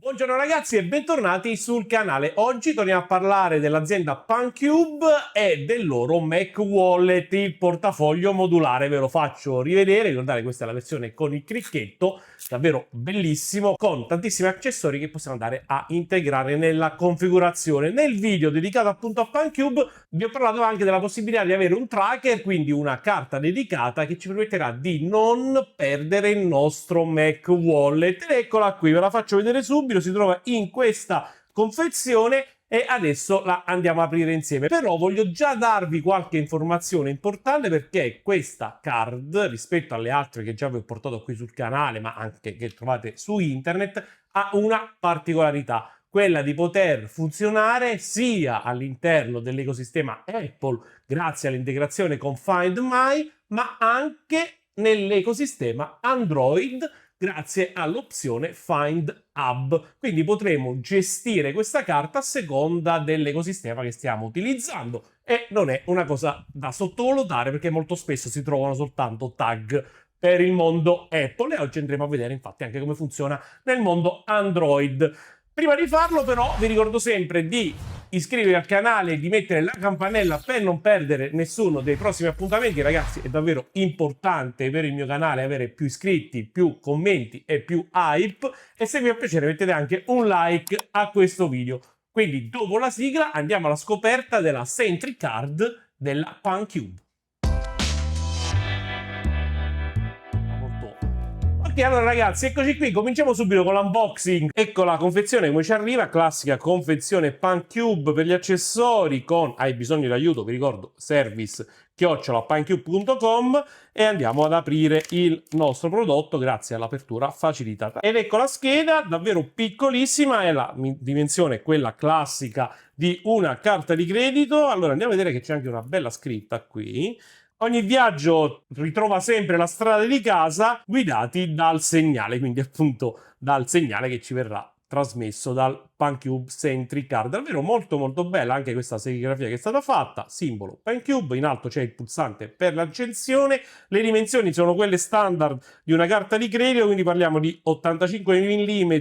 Buongiorno ragazzi e bentornati sul canale. Oggi torniamo a parlare dell'azienda PanCube e del loro Mac Wallet, il portafoglio modulare. Ve lo faccio rivedere, ricordate questa è la versione con il cricchetto, davvero bellissimo, con tantissimi accessori che possiamo andare a integrare nella configurazione. Nel video dedicato appunto a PanCube vi ho parlato anche della possibilità di avere un tracker, quindi una carta dedicata che ci permetterà di non perdere il nostro Mac Wallet. Ed eccola qui, ve la faccio vedere subito. Si trova in questa confezione e adesso la andiamo a aprire insieme. Però voglio già darvi qualche informazione importante, perché questa card, rispetto alle altre che già vi ho portato qui sul canale ma anche che trovate su internet, ha una particolarità, quella di poter funzionare sia all'interno dell'ecosistema Apple grazie all'integrazione con Find My, ma anche nell'ecosistema Android grazie all'opzione Find Hub. Quindi potremo gestire questa carta a seconda dell'ecosistema che stiamo utilizzando, e non è una cosa da sottovalutare perché molto spesso si trovano soltanto tag per il mondo Apple, e oggi andremo a vedere infatti anche come funziona nel mondo Android. Prima di farlo però vi ricordo sempre di iscrivervi al canale e di mettere la campanella per non perdere nessuno dei prossimi appuntamenti. Ragazzi, è davvero importante per il mio canale avere più iscritti, più commenti e più hype, e se vi fa piacere mettete anche un like a questo video. Quindi dopo la sigla andiamo alla scoperta della Sentry Card della PanCube. Ok, allora ragazzi, eccoci qui, cominciamo subito con l'unboxing. Ecco la confezione come ci arriva, classica confezione PanCube per gli accessori con hai bisogno di aiuto, vi ricordo service@pancube.com, e andiamo ad aprire il nostro prodotto grazie all'apertura facilitata. Ed ecco la scheda, davvero piccolissima, è la dimensione quella classica di una carta di credito. Allora andiamo a vedere che c'è anche una bella scritta qui. Ogni viaggio ritrova sempre la strada di casa, guidati dal segnale, quindi appunto dal segnale che ci verrà trasmesso dal PanCube Sentry Card. Davvero molto molto bella anche questa serigrafia che è stata fatta, simbolo PanCube, in alto c'è il pulsante per l'accensione, le dimensioni sono quelle standard di una carta di credito, quindi parliamo di 85 mm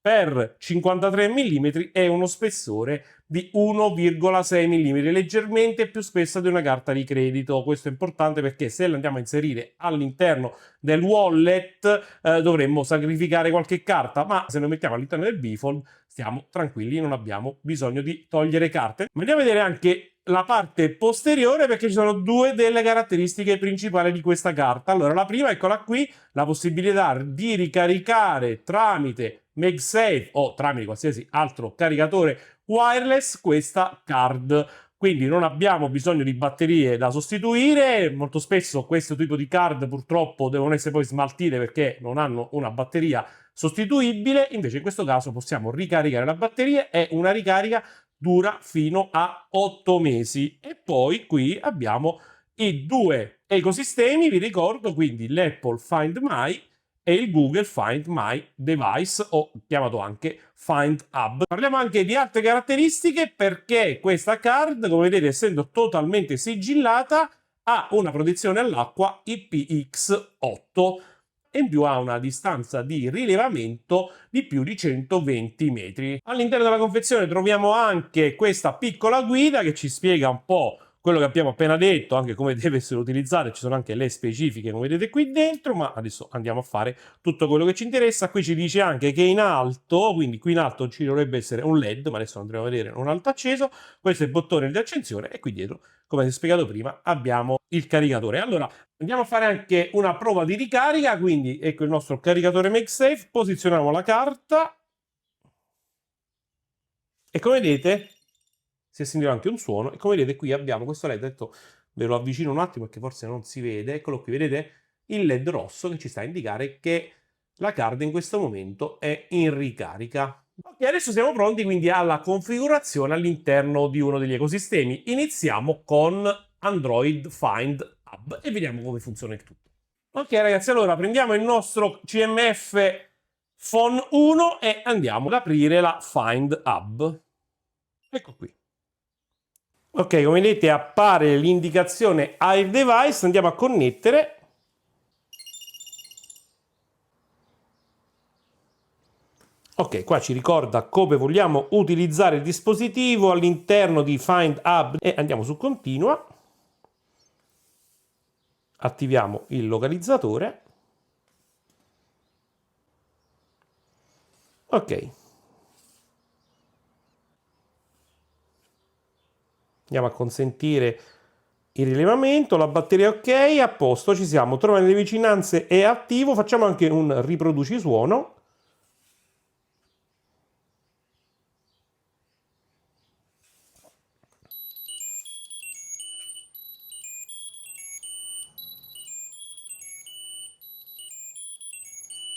per 53 mm e uno spessore di 1,6 mm, leggermente più spessa di una carta di credito. Questo è importante perché se la andiamo a inserire all'interno del wallet dovremmo sacrificare qualche carta, ma se lo mettiamo all'interno del bifold stiamo tranquilli, non abbiamo bisogno di togliere carte. Ma andiamo a vedere anche la parte posteriore, perché ci sono due delle caratteristiche principali di questa carta. Allora, la prima, eccola qui, la possibilità di ricaricare tramite MagSafe o tramite qualsiasi altro caricatore wireless questa card. Quindi non abbiamo bisogno di batterie da sostituire. Molto spesso questo tipo di card purtroppo devono essere poi smaltite perché non hanno una batteria sostituibile. Invece in questo caso possiamo ricaricare la batteria e una ricarica dura fino a 8 mesi. E poi qui abbiamo i due ecosistemi, vi ricordo, quindi l'Apple Find My e il Google Find My Device, o chiamato anche Find Hub. Parliamo anche di altre caratteristiche, perché questa card, come vedete, essendo totalmente sigillata, ha una protezione all'acqua IPX8 e in più ha una distanza di rilevamento di più di 120 metri. All'interno della confezione troviamo anche questa piccola guida che ci spiega un po' quello che abbiamo appena detto, anche come deve essere utilizzato. Ci sono anche le specifiche come vedete qui dentro, ma adesso andiamo a fare tutto quello che ci interessa. Qui ci dice anche che in alto, quindi qui in alto ci dovrebbe essere un LED, ma adesso andremo a vedere un alto acceso. Questo è il bottone di accensione e qui dietro, come vi ho spiegato prima, abbiamo il caricatore. Allora andiamo a fare anche una prova di ricarica, quindi ecco il nostro caricatore MagSafe, posizioniamo la carta e come vedete si sentirà anche un suono, e come vedete qui abbiamo questo LED. Detto, ve lo avvicino un attimo perché forse non si vede, eccolo qui, vedete il LED rosso che ci sta a indicare che la card in questo momento è in ricarica. Ok, adesso siamo pronti quindi alla configurazione all'interno di uno degli ecosistemi. Iniziamo con Android Find Hub e vediamo come funziona il tutto. Ok ragazzi, allora prendiamo il nostro CMF Phone 1 e andiamo ad aprire la Find Hub. Ecco qui. Ok, come vedete appare l'indicazione Air Device, andiamo a connettere. Ok, qua ci ricorda come vogliamo utilizzare il dispositivo all'interno di Find Hub e andiamo su Continua. Attiviamo il localizzatore. Ok. Andiamo a consentire il rilevamento, la batteria ok, a posto, ci siamo, trova nelle vicinanze, è attivo, facciamo anche un riproduci suono.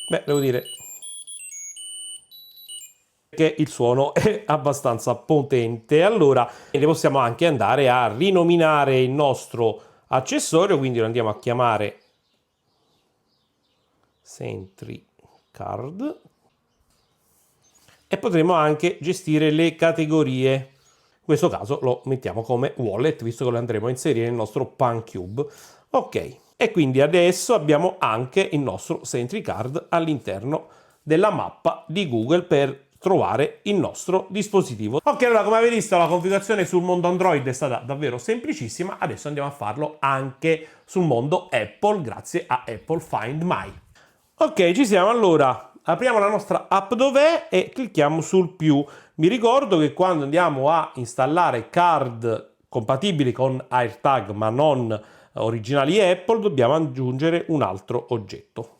Beh, devo dire che il suono è abbastanza potente. Allora, ne possiamo anche andare a rinominare il nostro accessorio, quindi lo andiamo a chiamare Sentry Card e potremo anche gestire le categorie. In questo caso lo mettiamo come wallet, visto che lo andremo a inserire nel nostro PanCube. Ok, e quindi adesso abbiamo anche il nostro Sentry Card all'interno della mappa di Google per trovare il nostro dispositivo. Ok, allora come avete visto la configurazione sul mondo Android è stata davvero semplicissima, adesso andiamo a farlo anche sul mondo Apple grazie a Apple Find My. Ok, ci siamo, allora apriamo la nostra app dov'è e clicchiamo sul più. Mi ricordo che quando andiamo a installare card compatibili con AirTag ma non originali Apple dobbiamo aggiungere un altro oggetto.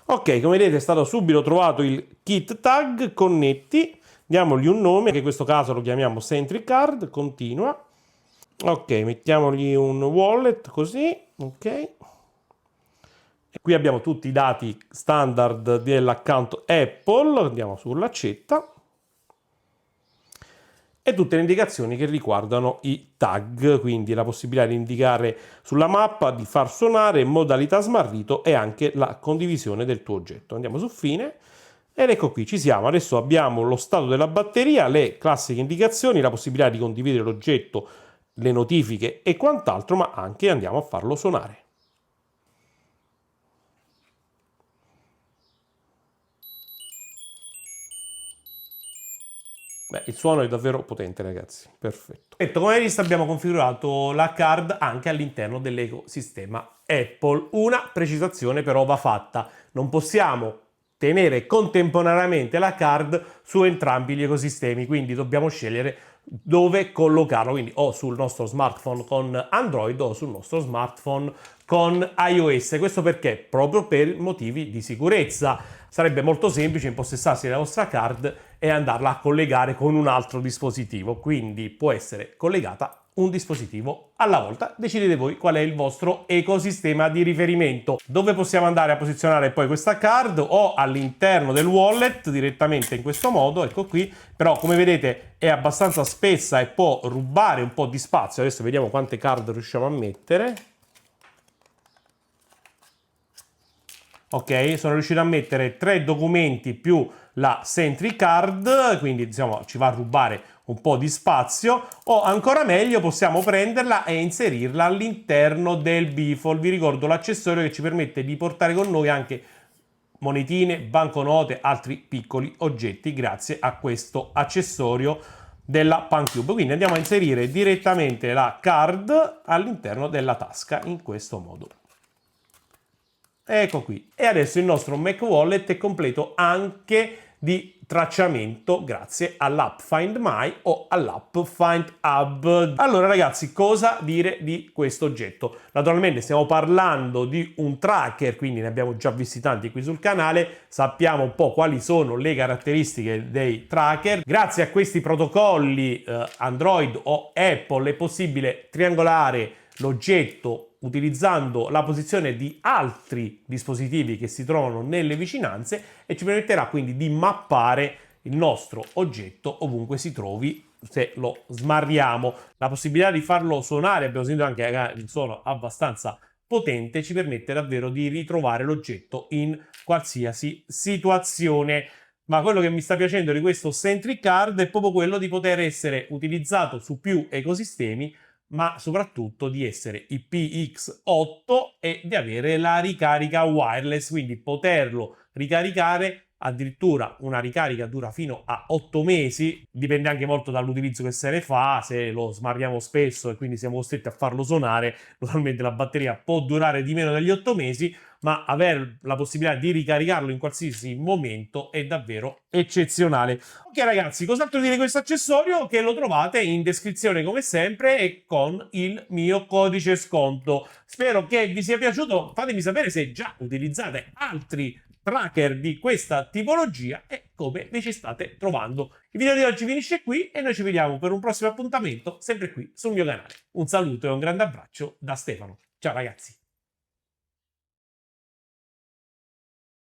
Ok, come vedete è stato subito trovato il kit tag, connetti, diamogli un nome, che in questo caso lo chiamiamo Sentry Card, continua. Ok, mettiamogli un wallet così, ok. E qui abbiamo tutti i dati standard dell'account Apple, andiamo sull'accetta. E tutte le indicazioni che riguardano i tag, quindi la possibilità di indicare sulla mappa, di far suonare, modalità smarrito e anche la condivisione del tuo oggetto. Andiamo su fine ed ecco qui, ci siamo. Adesso abbiamo lo stato della batteria, le classiche indicazioni, la possibilità di condividere l'oggetto, le notifiche e quant'altro, ma anche andiamo a farlo suonare. Beh, il suono è davvero potente, ragazzi. Perfetto. Come hai visto, abbiamo configurato la card anche all'interno dell'ecosistema Apple. Una precisazione però va fatta. Non possiamo tenere contemporaneamente la card su entrambi gli ecosistemi, quindi dobbiamo scegliere dove collocarlo, quindi o sul nostro smartphone con Android o sul nostro smartphone con iOS. Questo perché? Proprio per motivi di sicurezza. Sarebbe molto semplice impossessarsi della vostra card e andarla a collegare con un altro dispositivo, quindi può essere collegata un dispositivo alla volta. Decidete voi qual è il vostro ecosistema di riferimento. Dove possiamo andare a posizionare poi questa card? O all'interno del wallet direttamente in questo modo, ecco qui, però come vedete è abbastanza spessa e può rubare un po' di spazio. Adesso vediamo quante card riusciamo a mettere. Ok, sono riuscito a mettere 3 documenti più la Sentry Card, quindi diciamo ci va a rubare un po' di spazio, o ancora meglio possiamo prenderla e inserirla all'interno del Befold. Vi ricordo l'accessorio che ci permette di portare con noi anche monetine, banconote, altri piccoli oggetti grazie a questo accessorio della PanCube. Quindi andiamo a inserire direttamente la card all'interno della tasca in questo modo. Ecco qui. E adesso il nostro Mac Wallet è completo anche di tracciamento grazie all'app Find My o all'app Find Hub. Allora ragazzi, cosa dire di questo oggetto? Naturalmente stiamo parlando di un tracker, quindi ne abbiamo già visti tanti qui sul canale, sappiamo un po' quali sono le caratteristiche dei tracker. Grazie a questi protocolli Android o Apple è possibile triangolare l'oggetto utilizzando la posizione di altri dispositivi che si trovano nelle vicinanze e ci permetterà quindi di mappare il nostro oggetto ovunque si trovi se lo smarriamo. La possibilità di farlo suonare, abbiamo sentito anche il suono abbastanza potente, ci permette davvero di ritrovare l'oggetto in qualsiasi situazione. Ma quello che mi sta piacendo di questo Sentry Card è proprio quello di poter essere utilizzato su più ecosistemi ma soprattutto di essere IPX8 e di avere la ricarica wireless, quindi poterlo ricaricare. Addirittura una ricarica dura fino a 8 mesi, dipende anche molto dall'utilizzo che se ne fa, se lo smarriamo spesso e quindi siamo costretti a farlo suonare, normalmente la batteria può durare di meno degli 8 mesi, ma avere la possibilità di ricaricarlo in qualsiasi momento è davvero eccezionale. Ok ragazzi, cos'altro dire di questo accessorio? Che lo trovate in descrizione come sempre e con il mio codice sconto. Spero che vi sia piaciuto, fatemi sapere se già utilizzate altri tracker di questa tipologia e come vi ci state trovando. Il video di oggi finisce qui e noi ci vediamo per un prossimo appuntamento sempre qui sul mio canale. Un saluto e un grande abbraccio da Stefano. Ciao ragazzi!